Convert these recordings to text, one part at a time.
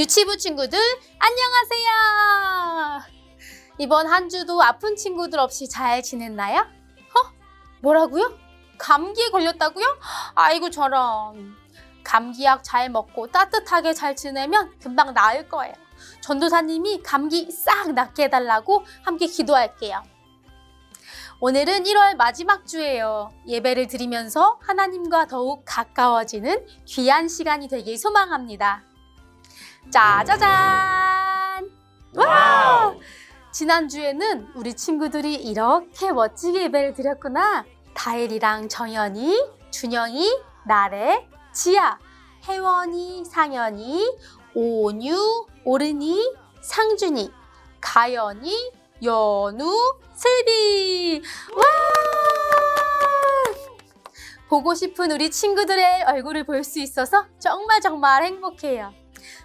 유치부 친구들 안녕하세요. 이번 한 주도 아픈 친구들 없이 잘 지냈나요? 뭐라고요? 감기에 걸렸다고요? 아이고 저런. 감기약 잘 먹고 따뜻하게 잘 지내면 금방 나을 거예요. 전도사님이 감기 싹 낫게 해달라고 함께 기도할게요. 오늘은 1월 마지막 주예요. 예배를 드리면서 하나님과 더욱 가까워지는 귀한 시간이 되길 소망합니다. 짜자잔! 와! 지난주에는 우리 친구들이 이렇게 멋지게 예배를 드렸구나. 다엘이랑 정연이, 준영이, 나래, 지아, 혜원이, 상현이, 오뉴, 오른이, 상준이, 가연이, 연우, 슬비! 와! 보고 싶은 우리 친구들의 얼굴을 볼 수 있어서 정말 행복해요.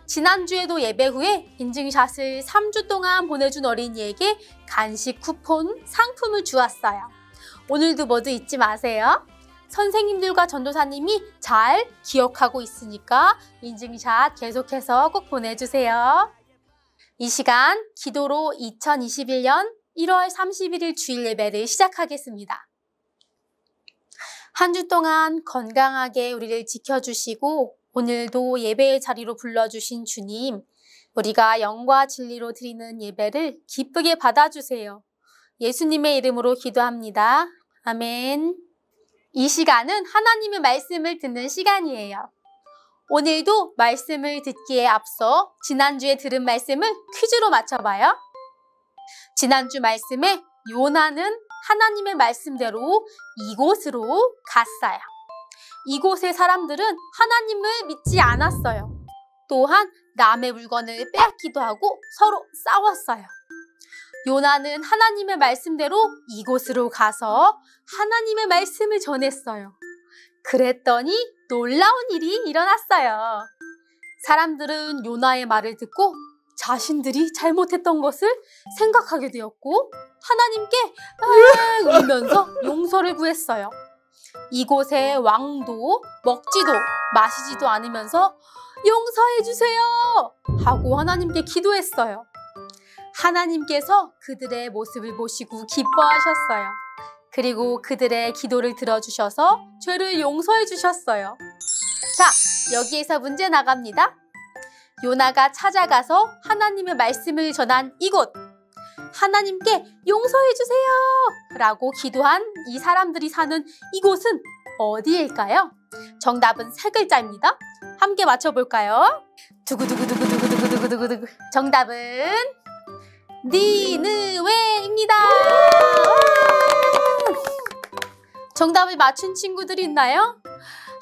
지난주에도 예배 후에 인증샷을 3주 동안 보내준 어린이에게 간식 쿠폰, 상품을 주었어요. 오늘도 모두 잊지 마세요. 선생님들과 전도사님이 잘 기억하고 있으니까 인증샷 계속해서 꼭 보내주세요. 이 시간 기도로 2021년 1월 31일 주일 예배를 시작하겠습니다. 한 주 동안 건강하게 우리를 지켜주시고 오늘도 예배의 자리로 불러주신 주님, 우리가 영과 진리로 드리는 예배를 기쁘게 받아주세요. 예수님의 이름으로 기도합니다. 아멘. 이 시간은 하나님의 말씀을 듣는 시간이에요. 오늘도 말씀을 듣기에 앞서 지난주에 들은 말씀을 퀴즈로 맞춰봐요. 지난주 말씀에 요나는 하나님의 말씀대로 이곳으로 갔어요. 이곳의 사람들은 하나님을 믿지 않았어요. 또한 남의 물건을 빼앗기도 하고 서로 싸웠어요. 요나는 하나님의 말씀대로 이곳으로 가서 하나님의 말씀을 전했어요. 그랬더니 놀라운 일이 일어났어요. 사람들은 요나의 말을 듣고 자신들이 잘못했던 것을 생각하게 되었고 하나님께 울면서 용서를 구했어요. 이곳의 왕도 먹지도 마시지도 않으면서 용서해 주세요 하고 하나님께 기도했어요. 하나님께서 그들의 모습을 보시고 기뻐하셨어요. 그리고 그들의 기도를 들어주셔서 죄를 용서해 주셨어요. 자, 여기에서 문제 나갑니다. 요나가 찾아가서 하나님의 말씀을 전한 이곳, 하나님께 용서해 주세요 라고 기도한 이 사람들이 사는 이곳은 어디일까요? 정답은 3글자입니다. 함께 맞춰볼까요? 두구두구두구두구두구두구두구. 정답은 니느웨입니다. 정답을 맞춘 친구들이 있나요?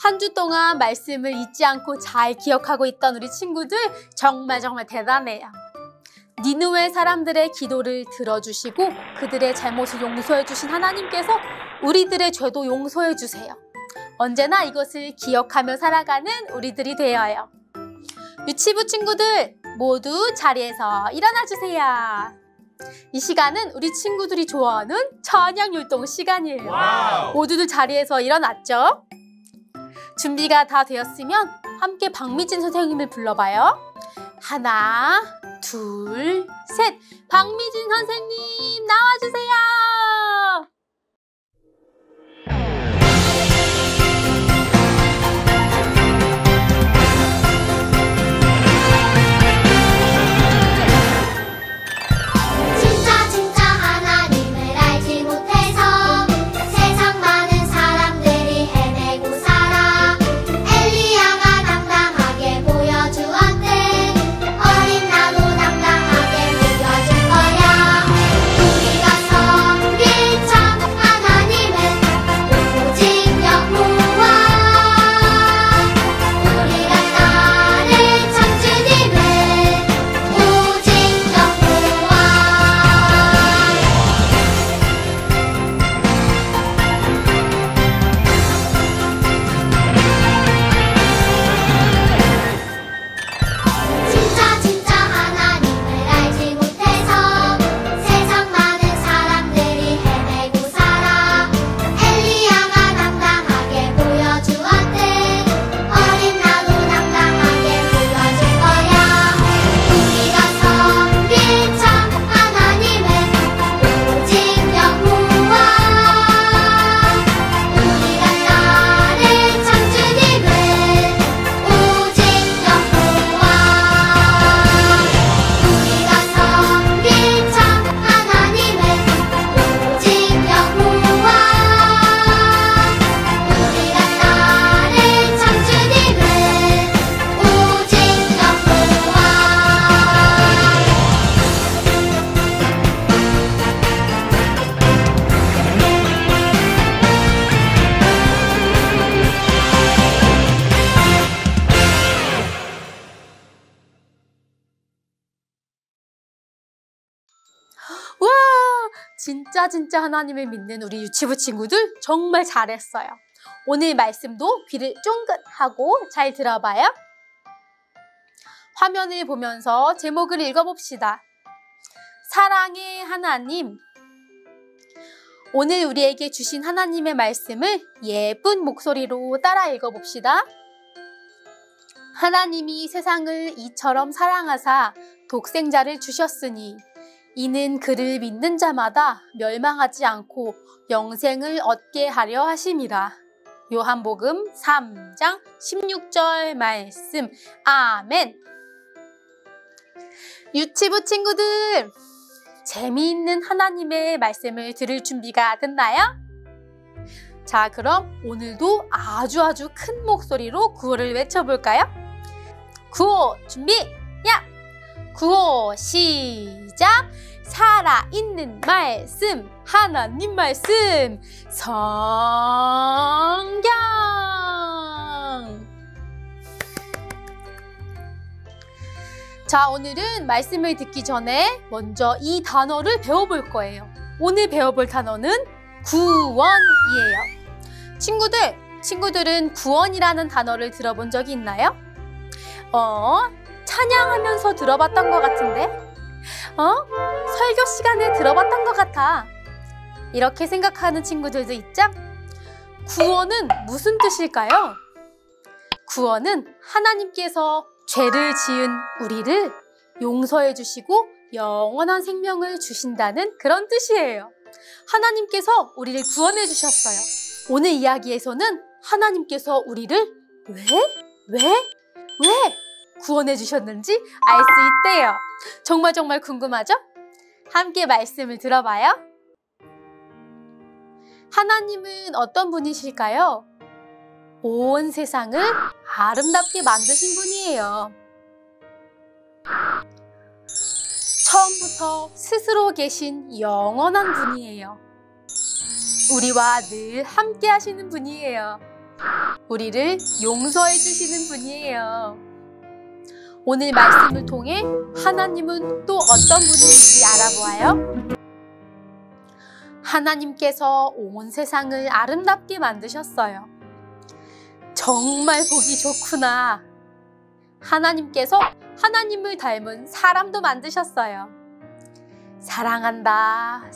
한 주 동안 말씀을 잊지 않고 잘 기억하고 있던 우리 친구들 정말 대단해요. 니느웨 사람들의 기도를 들어주시고 그들의 잘못을 용서해 주신 하나님께서 우리들의 죄도 용서해 주세요. 언제나 이것을 기억하며 살아가는 우리들이 되어요. 유치부 친구들 모두 자리에서 일어나 주세요. 이 시간은 우리 친구들이 좋아하는 찬양 율동 시간이에요. 와우. 모두들 자리에서 일어났죠? 준비가 다 되었으면 함께 박미진 선생님을 불러봐요. 하나, 둘, 셋. 박미진 선생님 나와주세요. 어린 나도 당당하게 보여줄 거야. 진짜 하나님을 믿는 우리 유치부 친구들 정말 잘했어요. 오늘 말씀도 귀를 쫑긋하고 잘 들어봐요. 화면을 보면서 제목을 읽어봅시다. 사랑의 하나님. 오늘 우리에게 주신 하나님의 말씀을 예쁜 목소리로 따라 읽어봅시다. 하나님이 세상을 이처럼 사랑하사 독생자를 주셨으니 이는 그를 믿는 자마다 멸망하지 않고 영생을 얻게 하려 하심이라. 요한복음 3장 16절 말씀. 아멘. 유치부 친구들, 재미있는 하나님의 말씀을 들을 준비가 됐나요? 자, 그럼 오늘도 아주 큰 목소리로 구호를 외쳐볼까요? 구호 준비, 야! 구호 시작! 살아있는 말씀, 하나님 말씀, 성경! 자, 오늘은 말씀을 듣기 전에 먼저 이 단어를 배워볼 거예요. 오늘 배워볼 단어는 구원이에요. 친구들은 구원이라는 단어를 들어본 적이 있나요? 찬양하면서 들어봤던 것 같은데? 설교 시간에 들어봤던 것 같아. 이렇게 생각하는 친구들도 있죠? 구원은 무슨 뜻일까요? 구원은 하나님께서 죄를 지은 우리를 용서해 주시고 영원한 생명을 주신다는 그런 뜻이에요. 하나님께서 우리를 구원해 주셨어요. 오늘 이야기에서는 하나님께서 우리를 왜 구원해 주셨는지 알 수 있대요. 정말 궁금하죠? 함께 말씀을 들어봐요. 하나님은 어떤 분이실까요? 온 세상을 아름답게 만드신 분이에요. 처음부터 스스로 계신 영원한 분이에요. 우리와 늘 함께 하시는 분이에요. 우리를 용서해 주시는 분이에요. 오늘 말씀을 통해 하나님은 또 어떤 분인지 알아보아요. 하나님께서 온 세상을 아름답게 만드셨어요. 정말 보기 좋구나. 하나님께서 하나님을 닮은 사람도 만드셨어요. 사랑한다.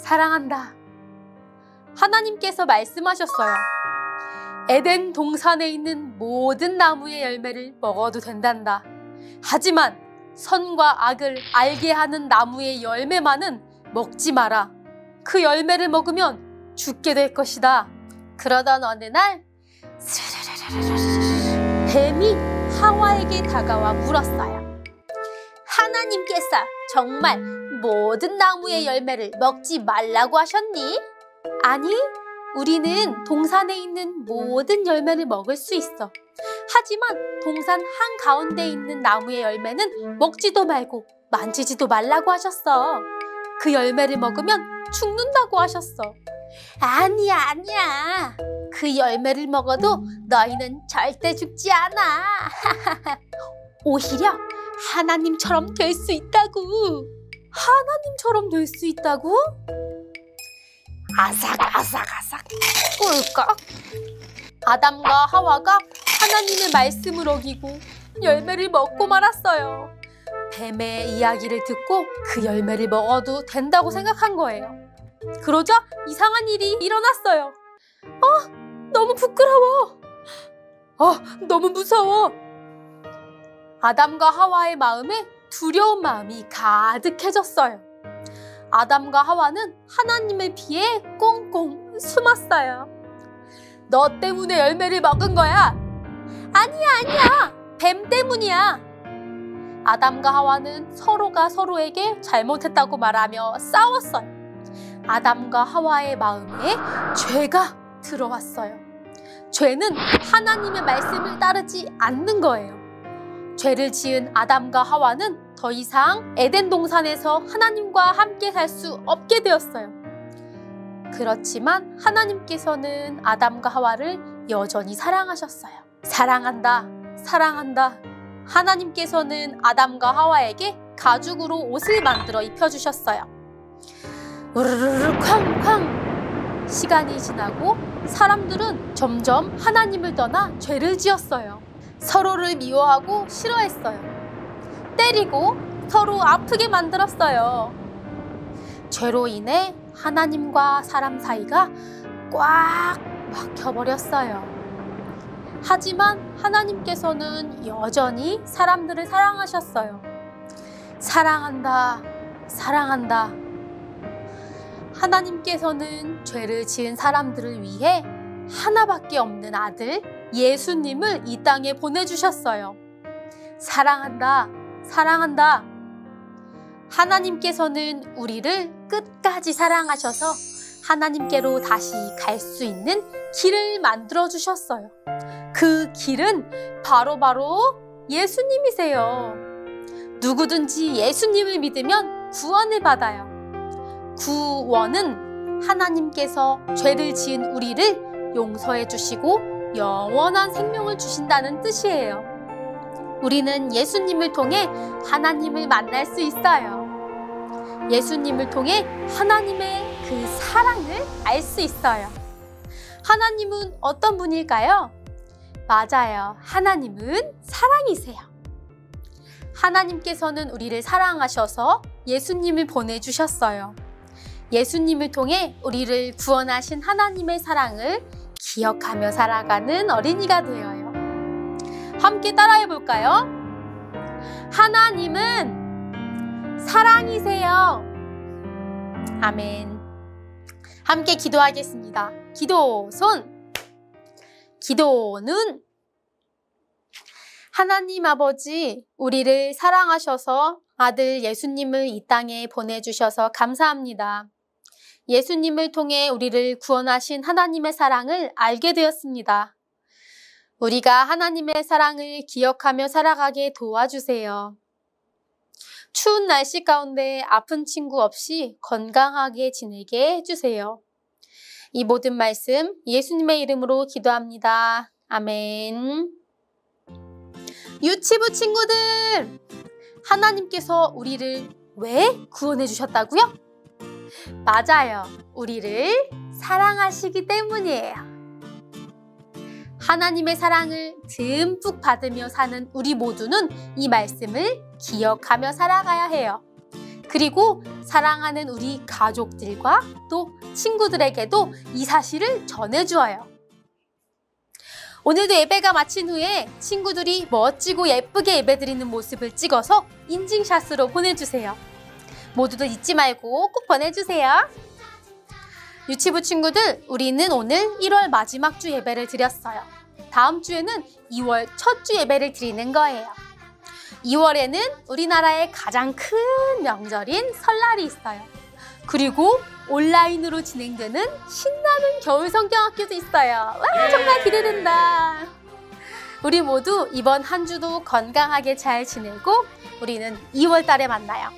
하나님께서 말씀하셨어요. 에덴 동산에 있는 모든 나무의 열매를 먹어도 된단다. 하지만 선과 악을 알게 하는 나무의 열매만은 먹지 마라. 그 열매를 먹으면 죽게 될 것이다. 그러던 어느 날 뱀이 하와에게 다가와 물었어요. 하나님께서 정말 모든 나무의 열매를 먹지 말라고 하셨니? 아니, 우리는 동산에 있는 모든 열매를 먹을 수 있어. 하지만 동산 한가운데 있는 나무의 열매는 먹지도 말고 만지지도 말라고 하셨어. 그 열매를 먹으면 죽는다고 하셨어. 아니야. 그 열매를 먹어도 너희는 절대 죽지 않아. 오히려 하나님처럼 될 수 있다고. 하나님처럼 될 수 있다고? 아삭 꿀꺽. 아담과 하와가 하나님의 말씀을 어기고 열매를 먹고 말았어요. 뱀의 이야기를 듣고 그 열매를 먹어도 된다고 생각한 거예요. 그러자 이상한 일이 일어났어요. 너무 부끄러워. 너무 무서워. 아담과 하와의 마음에 두려운 마음이 가득해졌어요. 아담과 하와는 하나님을 피해 꽁꽁 숨었어요. 너 때문에 열매를 먹은 거야. 아니야. 뱀 때문이야. 아담과 하와는 서로가 서로에게 잘못했다고 말하며 싸웠어요. 아담과 하와의 마음에 죄가 들어왔어요. 죄는 하나님의 말씀을 따르지 않는 거예요. 죄를 지은 아담과 하와는 더 이상 에덴 동산에서 하나님과 함께 살 수 없게 되었어요. 그렇지만 하나님께서는 아담과 하와를 여전히 사랑하셨어요. 사랑한다. 하나님께서는 아담과 하와에게 가죽으로 옷을 만들어 입혀주셨어요. 우르르르 쾅쾅 시간이 지나고 사람들은 점점 하나님을 떠나 죄를 지었어요. 서로를 미워하고 싫어했어요. 때리고 서로 아프게 만들었어요. 죄로 인해 하나님과 사람 사이가 꽉 막혀버렸어요. 하지만 하나님께서는 여전히 사람들을 사랑하셨어요. 사랑한다, 사랑한다. 하나님께서는 죄를 지은 사람들을 위해 하나밖에 없는 아들 예수님을 이 땅에 보내주셨어요. 사랑한다, 사랑한다. 하나님께서는 우리를 끝까지 사랑하셔서 하나님께로 다시 갈 수 있는 길을 만들어 주셨어요. 그 길은 바로 예수님이세요. 누구든지 예수님을 믿으면 구원을 받아요. 구원은 하나님께서 죄를 지은 우리를 용서해 주시고 영원한 생명을 주신다는 뜻이에요. 우리는 예수님을 통해 하나님을 만날 수 있어요. 예수님을 통해 하나님의 그 사랑을 알 수 있어요. 하나님은 어떤 분일까요? 맞아요. 하나님은 사랑이세요. 하나님께서는 우리를 사랑하셔서 예수님을 보내주셨어요. 예수님을 통해 우리를 구원하신 하나님의 사랑을 기억하며 살아가는 어린이가 되어요. 함께 따라해 볼까요? 하나님은 사랑이세요. 아멘. 함께 기도하겠습니다. 기도 손. 기도는 하나님 아버지, 우리를 사랑하셔서 아들 예수님을 이 땅에 보내주셔서 감사합니다. 예수님을 통해 우리를 구원하신 하나님의 사랑을 알게 되었습니다. 우리가 하나님의 사랑을 기억하며 살아가게 도와주세요. 추운 날씨 가운데 아픈 친구 없이 건강하게 지내게 해주세요. 이 모든 말씀 예수님의 이름으로 기도합니다. 아멘. 유치부 친구들! 하나님께서 우리를 왜 구원해 주셨다고요? 맞아요. 우리를 사랑하시기 때문이에요. 하나님의 사랑을 듬뿍 받으며 사는 우리 모두는 이 말씀을 기억하며 살아가야 해요. 그리고 사랑하는 우리 가족들과 또 친구들에게도 이 사실을 전해주어요. 오늘도 예배가 마친 후에 친구들이 멋지고 예쁘게 예배드리는 모습을 찍어서 인증샷으로 보내주세요. 모두도 잊지 말고 꼭 보내주세요. 유치부 친구들, 우리는 오늘 1월 마지막 주 예배를 드렸어요. 다음 주에는 2월 첫 주 예배를 드리는 거예요. 2월에는 우리나라의 가장 큰 명절인 설날이 있어요. 그리고 온라인으로 진행되는 신나는 겨울 성경학교도 있어요. 와, 정말 기대된다. 우리 모두 이번 한 주도 건강하게 잘 지내고 우리는 2월 달에 만나요.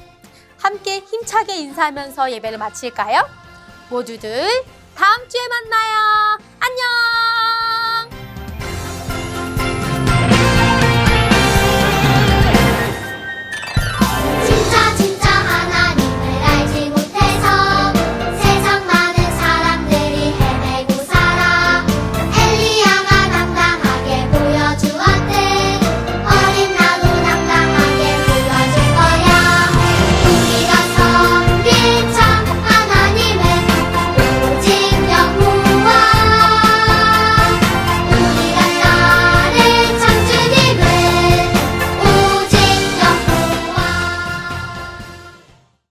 함께 힘차게 인사하면서 예배를 마칠까요? 모두들 다음 주에 만나요. 안녕.